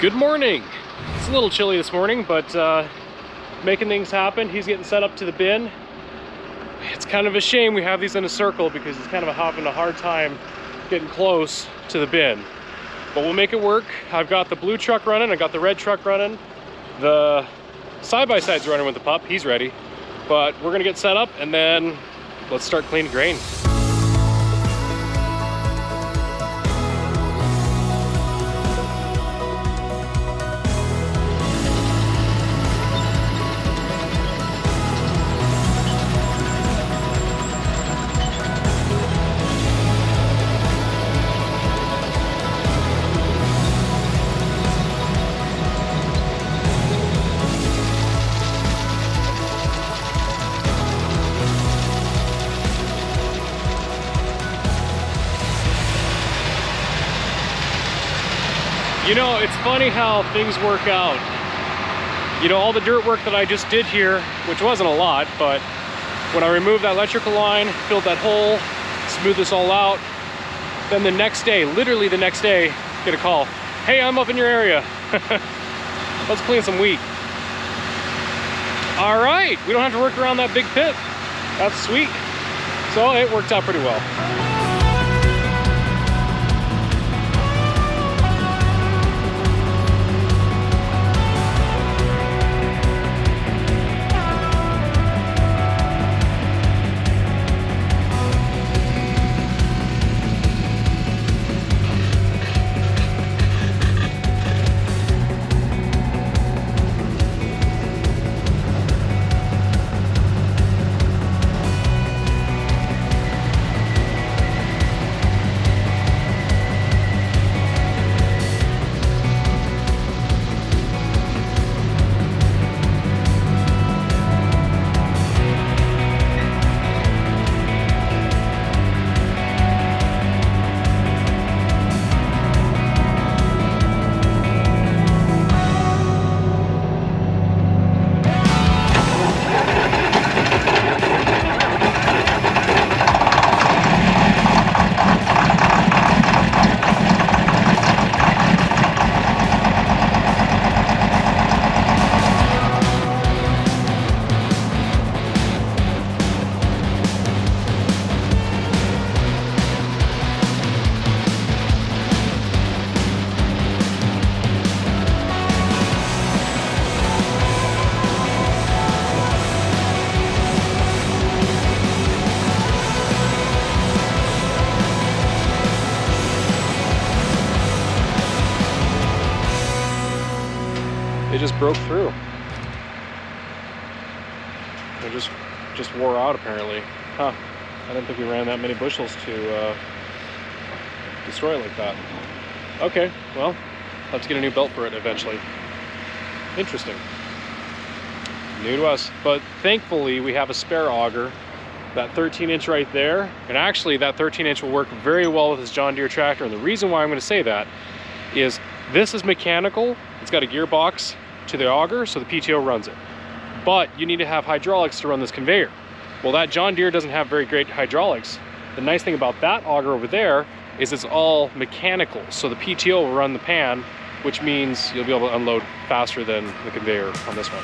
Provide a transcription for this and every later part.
Good morning. It's a little chilly this morning, but making things happen. He's getting set up to the bin. It's kind of a shame we have these in a circle because he's kind of having a hard time getting close to the bin. But we'll make it work. I've got the blue truck running, I got the red truck running. The side-by-side's running with the pup, he's ready. But we're gonna get set up and then let's start cleaning grain. You know, it's funny how things work out. You know, all the dirt work that I just did here, which wasn't a lot, but when I removed that electrical line, filled that hole, smoothed this all out, then the next day, literally the next day, get a call. Hey, I'm up in your area. Let's clean some wheat. All right, we don't have to work around that big pit. That's sweet. So it worked out pretty well. It just broke through. It just wore out apparently. Huh. I didn't think we ran that many bushels to destroy it like that. Okay, well, I'll have to get a new belt for it eventually. Interesting. New to us. But thankfully we have a spare auger. That 13-inch right there. And actually that 13-inch will work very well with this John Deere tractor. And the reason why I'm going to say that is this is mechanical. It's got a gearbox to the auger, so the PTO runs it. But you need to have hydraulics to run this conveyor. Well, that John Deere doesn't have very great hydraulics. The nice thing about that auger over there is it's all mechanical, so the PTO will run the pan, which means you'll be able to unload faster than the conveyor on this one.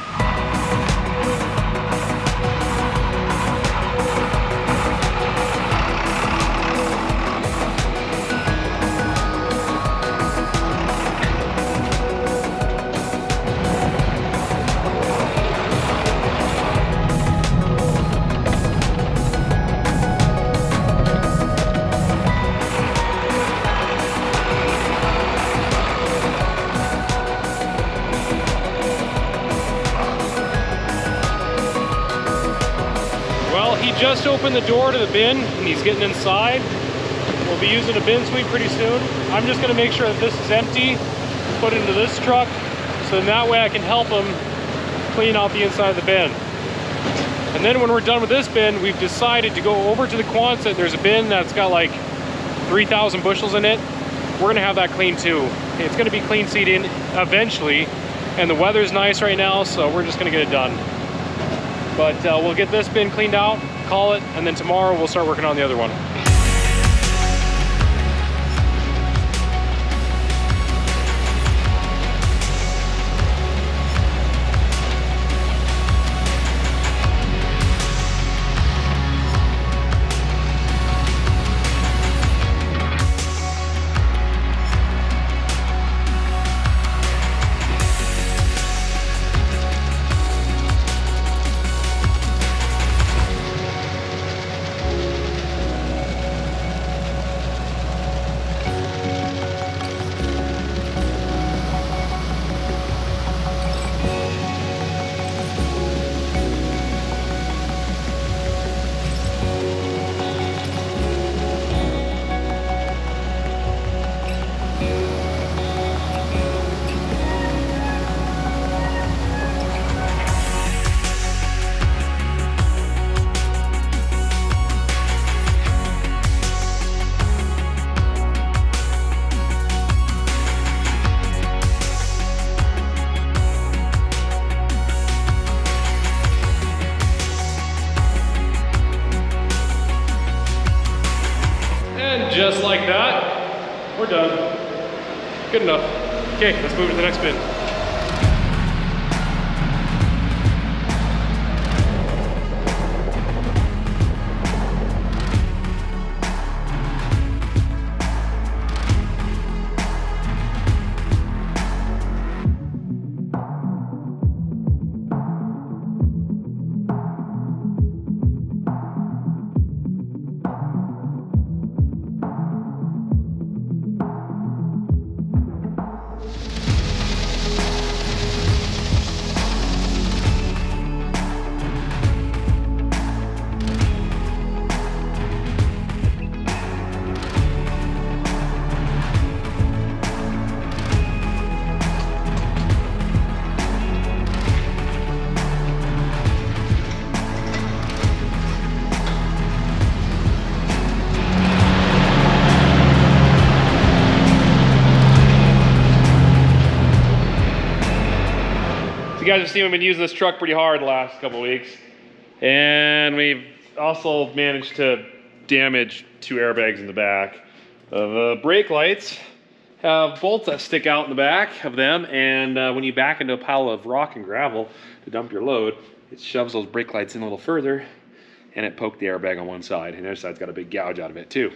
Just opened the door to the bin and he's getting inside. We'll be using a bin sweep pretty soon. I'm just gonna make sure that this is empty, put it into this truck, so then that way I can help him clean out the inside of the bin. And then when we're done with this bin, we've decided to go over to the Quonset. There's a bin that's got like 3,000 bushels in it. We're gonna have that clean too. It's gonna be clean seeding eventually, and the weather's nice right now, so we're just gonna get it done. But we'll get this bin cleaned out, call it, and then tomorrow we'll start working on the other one. done. Good enough. Okay, let's move to the next bin. You guys have seen we've been using this truck pretty hard the last couple of weeks. And we've also managed to damage 2 airbags in the back. The brake lights have bolts that stick out in the back of them, and when you back into a pile of rock and gravel to dump your load, it shoves those brake lights in a little further, and it poked the airbag on one side, and the other side's got a big gouge out of it too.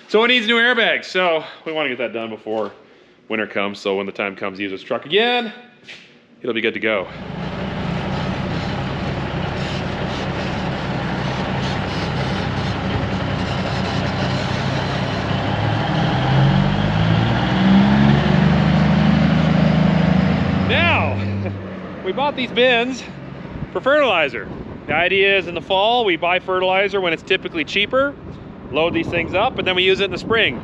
So it needs new airbags, so we want to get that done before winter comes, so when the time comes to use this truck again, it'll be good to go. Now, we bought these bins for fertilizer. The idea is in the fall, we buy fertilizer when it's typically cheaper, load these things up, and then we use it in the spring.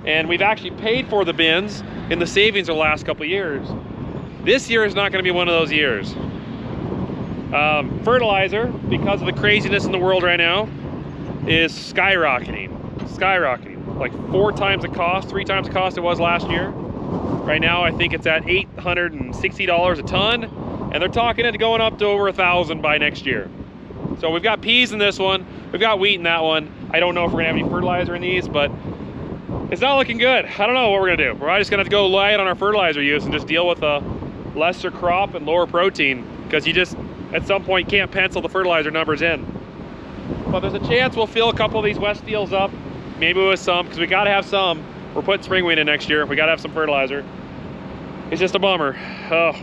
And we've actually paid for the bins in the savings of the last couple of years. This year is not going to be one of those years. Fertilizer, because of the craziness in the world right now, is skyrocketing. Skyrocketing. Like 4 times the cost, 3 times the cost it was last year. Right now, I think it's at $860 a ton, and they're talking it going up to over 1,000 by next year. So we've got peas in this one, we've got wheat in that one. I don't know if we're gonna have any fertilizer in these, but it's not looking good. I don't know what we're gonna do. We're just gonna have to go light on our fertilizer use and just deal with a lesser crop and lower protein, because you just, at some point, can't pencil the fertilizer numbers in. But there's a chance we'll fill a couple of these West Deals up, maybe with some, because we gotta have some. We're putting spring wheat in next year. We gotta have some fertilizer. It's just a bummer. Oh.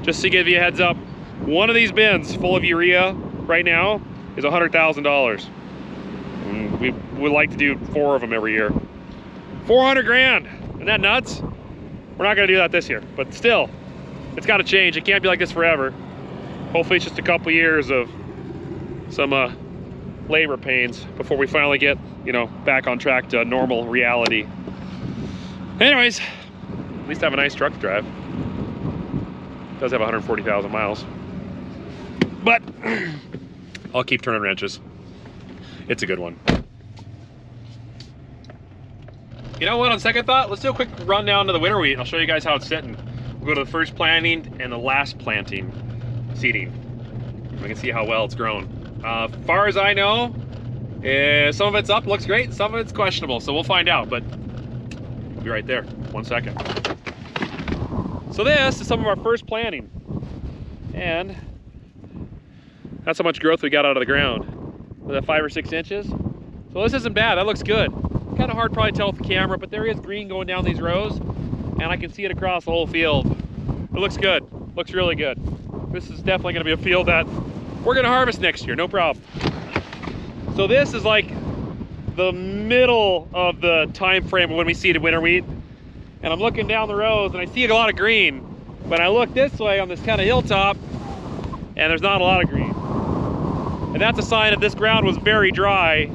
Just to give you a heads up, one of these bins full of urea right now is $100,000. We would like to do 4 of them every year. 400 grand, isn't that nuts? We're not gonna do that this year, but still, it's gotta change. It can't be like this forever. Hopefully it's just a couple years of some labor pains before we finally get, you know, back on track to normal reality. Anyways, at least I have a nice truck to drive. It does have 140,000 miles. But I'll keep turning wrenches. It's a good one. You know what, on second thought, let's do a quick rundown to the winter wheat and I'll show you guys how it's sitting. We'll go to the first planting and the last planting seeding. We can see how well it's grown. Far as I know, some of it's up, looks great, some of it's questionable, so we'll find out, but we'll be right there. 1 second. So this is some of our first planting, and that's how much growth we got out of the ground. Was that 5 or 6 inches? So this isn't bad, that looks good. Kind of hard probably to tell with the camera, but there is green going down these rows, and I can see it across the whole field. It looks good, looks really good. This is definitely gonna be a field that we're gonna harvest next year, no problem. So this is like the middle of the time frame of when we seeded winter wheat. And I'm looking down the rows and I see a lot of green. But I look this way on this kind of hilltop and there's not a lot of green. And that's a sign that this ground was very dry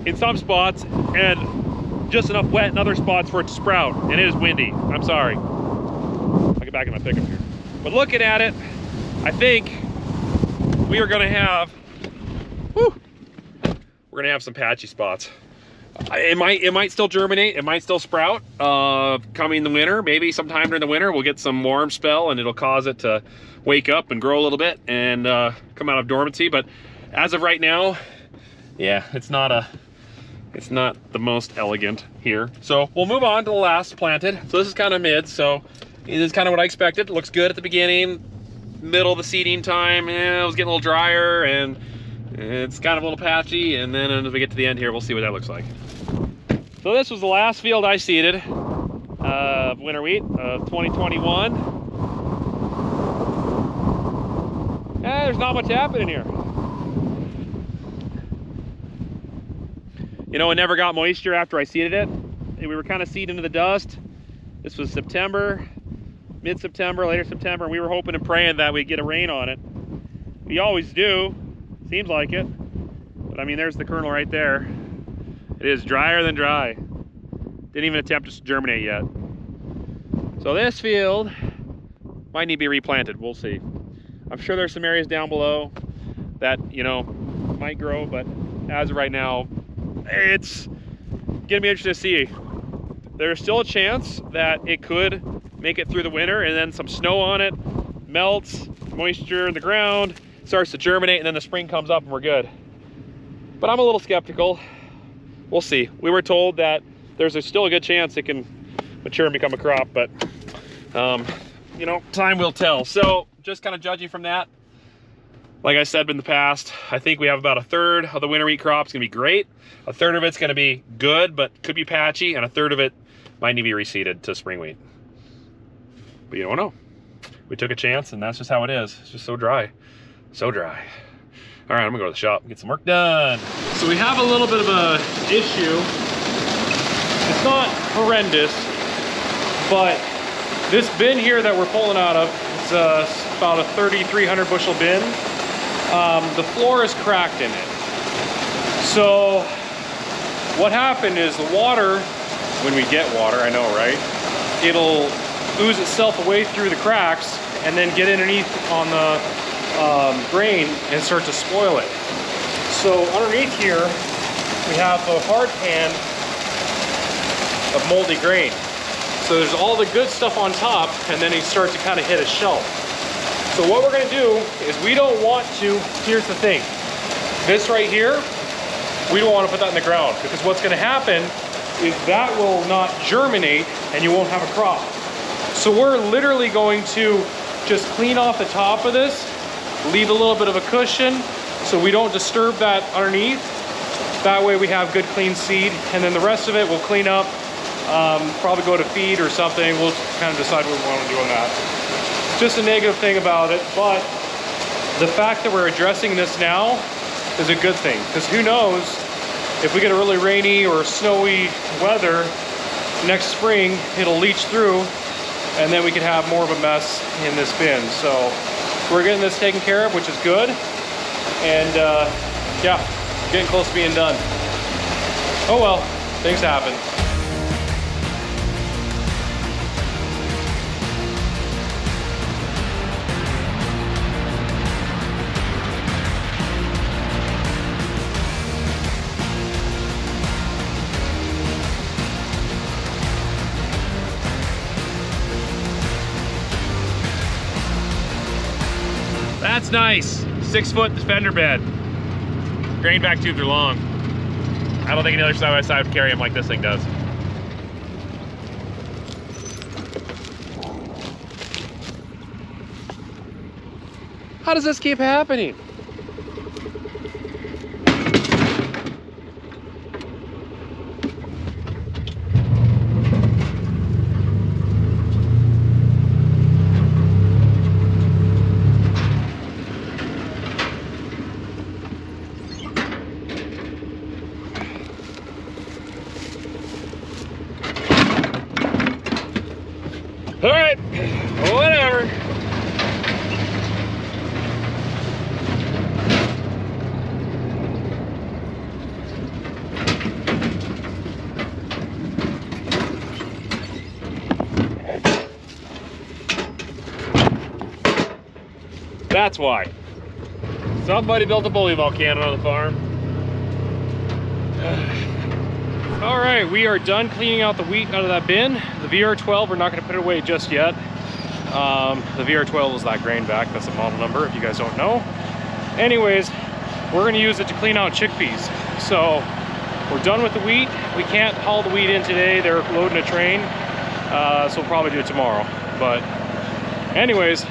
in some spots and just enough wet in other spots for it to sprout. And it is windy, I'm sorry. I'll get back in my pickup here. But looking at it, I think we are gonna have, we're gonna have some patchy spots. It might still germinate, it might still sprout coming the winter. Maybe sometime during the winter we'll get some warm spell and it'll cause it to wake up and grow a little bit and come out of dormancy. But as of right now, yeah, it's not It's not the most elegant here. So we'll move on to the last planted. So this is kind of mid, so it is kind of what I expected. It looks good at the beginning. Middle of the seeding time, it was getting a little drier and it's kind of a little patchy. And then as we get to the end here, we'll see what that looks like. So this was the last field I seeded of winter wheat of 2021. There's not much happening here. You know, it never got moisture after I seeded it. We were kind of seeding into the dust. This was September, mid-September, later September, and we were hoping and praying that we'd get a rain on it. We always do, seems like it. But I mean, there's the kernel right there. It is drier than dry. Didn't even attempt to germinate yet. So this field might need to be replanted, we'll see. I'm sure there's some areas down below that, you know, might grow, but as of right now, it's gonna be interesting to see. There's still a chance that it could make it through the winter and then some snow on it, melts, moisture in the ground, starts to germinate, and then the spring comes up and we're good. But I'm a little skeptical. We'll see. We were told that there's still a good chance it can mature and become a crop, but you know, time will tell. So just kind of judging from that, like I said in the past, I think we have about a third of the winter wheat crop's gonna be great. A third of it's gonna be good, but could be patchy, and a third of it might need to be reseeded to spring wheat. But you don't know. We took a chance, and that's just how it is. It's just so dry, so dry. All right, I'm gonna go to the shop and get some work done. So we have a little bit of a issue. It's not horrendous, but this bin here that we're pulling out of, it's about a 3,300 bushel bin. The floor is cracked in it. So what happened is the water, when we get water, I know, right? It'll ooze itself away through the cracks and then get underneath on the grain and start to spoil it. So underneath here, we have a hard pan of moldy grain. So there's all the good stuff on top, and then you start to kind of hit a shelf. So what we're gonna do is we don't want to, here's the thing, this right here, we don't want to put that in the ground, because what's gonna happen is that will not germinate and you won't have a crop. So we're literally going to just clean off the top of this, leave a little bit of a cushion so we don't disturb that underneath. That way we have good clean seed, and then the rest of it we'll clean up, probably go to feed or something. We'll kind of decide what we want to do on that. Just a negative thing about it, but the fact that we're addressing this now is a good thing, because who knows, if we get a really rainy or snowy weather next spring, it'll leach through and then we could have more of a mess in this bin. So we're getting this taken care of, which is good. And yeah, getting close to being done. Oh well, things happen. That's nice. 6-foot fender bed. Grain back tubes are long. I don't think any other side-by-side would carry them like this thing does. How does this keep happening? All right, whatever. That's why. Somebody built a bully volcano on the farm. All right, we are done cleaning out the wheat out of that bin. The VR12, we're not gonna put it away just yet. The VR12 is that grain back, that's a model number if you guys don't know. Anyways, we're gonna use it to clean out chickpeas. So we're done with the wheat. We can't haul the wheat in today. They're loading a train, so we'll probably do it tomorrow. But anyways,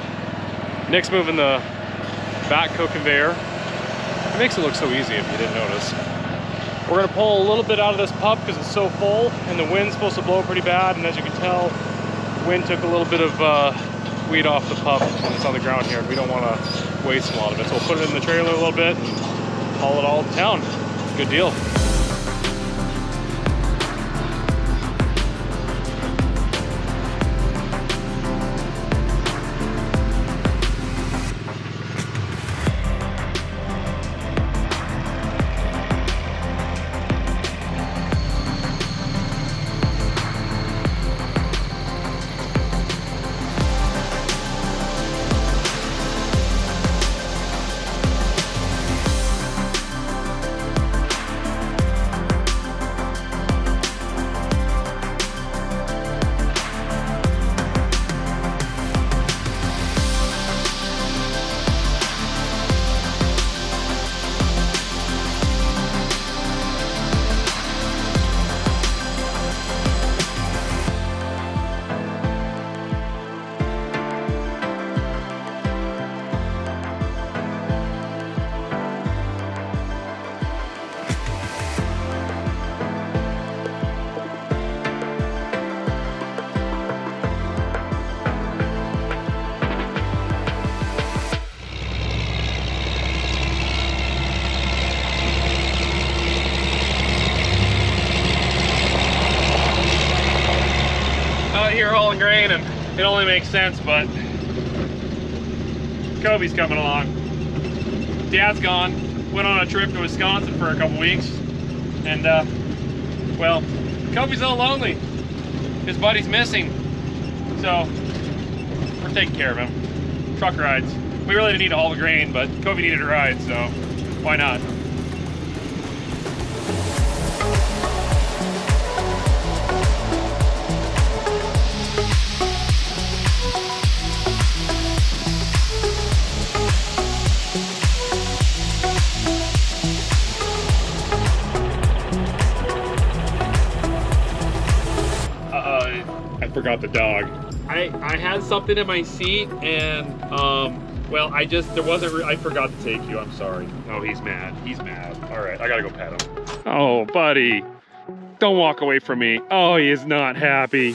Nick's moving the backhoe conveyor. It makes it look so easy if you didn't notice. We're gonna pull a little bit out of this pup because it's so full and the wind's supposed to blow pretty bad. And as you can tell, wind took a little bit of wheat off the pup and it's on the ground here. We don't want to waste a lot of it. So we'll put it in the trailer a little bit and haul it all to town. Good deal. Here hauling grain, and it only makes sense, but Kobe's coming along. Dad's gone, went on a trip to Wisconsin for a couple weeks, and well, Kobe's all lonely. His buddy's missing, so we're taking care of him. Truck rides. We really didn't need to haul the grain, but Kobe needed a ride, so why not? I forgot the dog. I had something in my seat and well, I forgot to take you. I'm sorry. Oh, he's mad. He's mad. All right, I gotta go pet him. Oh, buddy. Don't walk away from me. Oh, he is not happy.